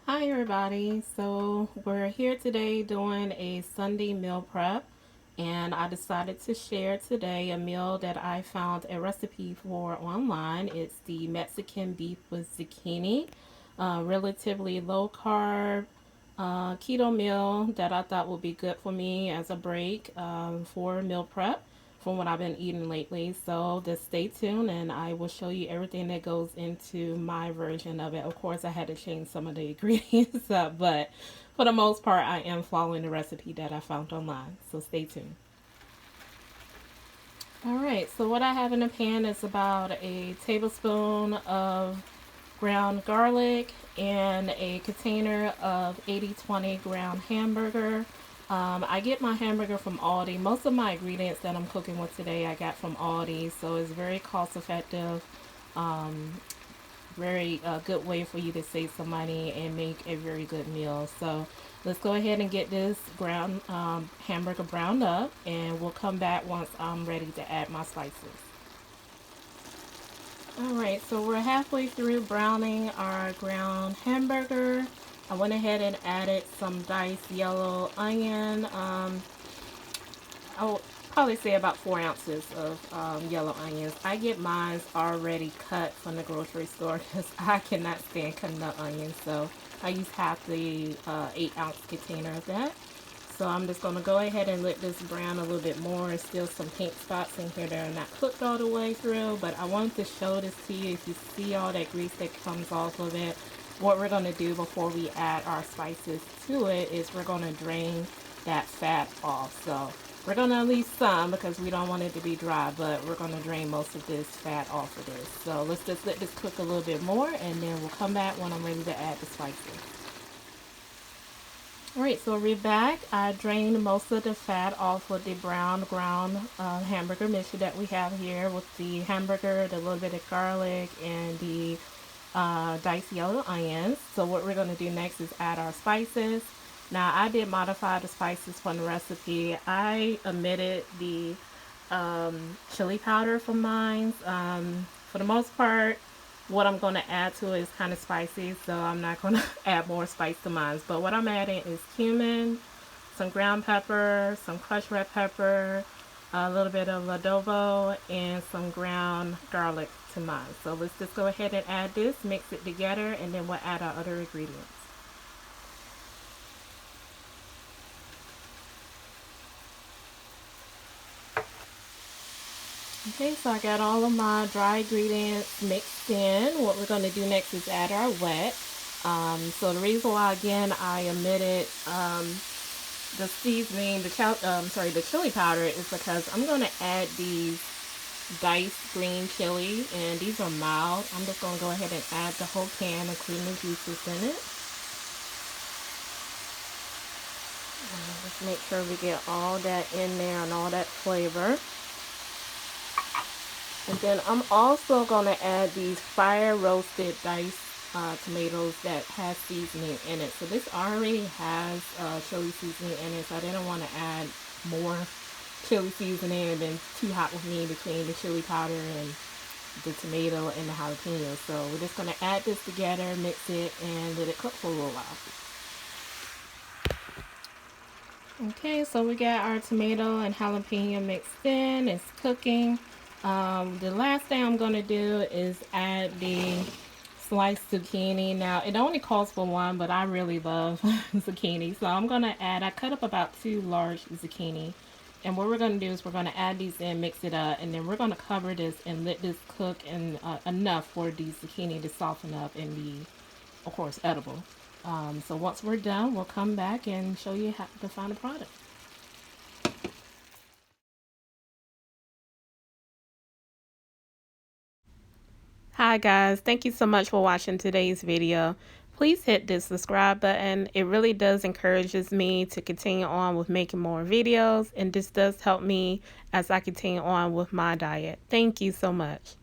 Hi everybody, so we're here today doing a Sunday meal prep, and I decided to share today a meal that I found a recipe for online. It's the Mexican beef with zucchini, relatively low carb keto meal that I thought would be good for me as a break for meal prep from what I've been eating lately. So just stay tuned and I will show you everything that goes into my version of it. Of course, I had to change some of the ingredients up, but for the most part, I am following the recipe that I found online. So stay tuned. All right, so what I have in the pan is about a tablespoon of ground garlic and a container of 80/20 ground hamburger. I get my hamburger from Aldi. Most of my ingredients that I'm cooking with today I got from Aldi, so it's very cost effective. Very good way for you to save some money and make a very good meal. So let's go ahead and get this brown hamburger browned up, and we'll come back once I'm ready to add my spices. Alright, so we're halfway through browning our ground hamburger. I went ahead and added some diced yellow onion. I will probably say about 4 ounces of yellow onions. I get mine already cut from the grocery store because I cannot stand cutting up onions. So I use half the 8-ounce container of that. So I'm just going to go ahead and let this brown a little bit more. There's still some pink spots in here that are not cooked all the way through, but I wanted to show this to you. If you see all that grease that comes off of it, what we're going to do before we add our spices to it is we're going to drain that fat off. So we're going to leave some because we don't want it to be dry, but we're going to drain most of this fat off of this. So let's just let this cook a little bit more, and then we'll come back when I'm ready to add the spices. Alright, so we're back. I drained most of the fat off with the brown ground hamburger mixture that we have here with the hamburger, the little bit of garlic, and the diced yellow onions. So what we're going to do next is add our spices. Now, I did modify the spices from the recipe. I omitted the chili powder from mine. For the most part, what I'm going to add to it is kind of spicy, so I'm not going to add more spice to mine. But what I'm adding is cumin, some ground pepper, some crushed red pepper, a little bit of adobo, and some ground garlic to mine. So let's just go ahead and add this, mix it together, and then we'll add our other ingredients. Okay, so I got all of my dry ingredients mixed in. What we're going to do next is add our wet. So the reason why, again, I omitted the seasoning, the chili powder, is because I'm going to add these diced green chili, and these are mild. I'm just going to go ahead and add the whole can, including the juices in it. Just make sure we get all that in there and all that flavor. And then I'm also going to add these fire roasted diced tomatoes that has seasoning in it. So this already has chili seasoning in it, so I didn't want to add more chili seasoning and then too hot with me between the chili powder and the tomato and the jalapeno. So we're just going to add this together, mix it, and let it cook for a little while. Okay, so we got our tomato and jalapeno mixed in. It's cooking. The last thing I'm going to do is add the sliced zucchini. Now, it only calls for one, but I really love zucchini. So I'm going to I cut up about 2 large zucchini. And what we're going to do is we're going to add these in, mix it up, and then we're going to cover this and let this cook in, enough for the zucchini to soften up and be, of course, edible. So once we're done, we'll come back and show you how the final product. Hi guys, thank you so much for watching today's video. Please hit the subscribe button. It really does encourages me to continue on with making more videos, and this does help me as I continue on with my diet. Thank you so much.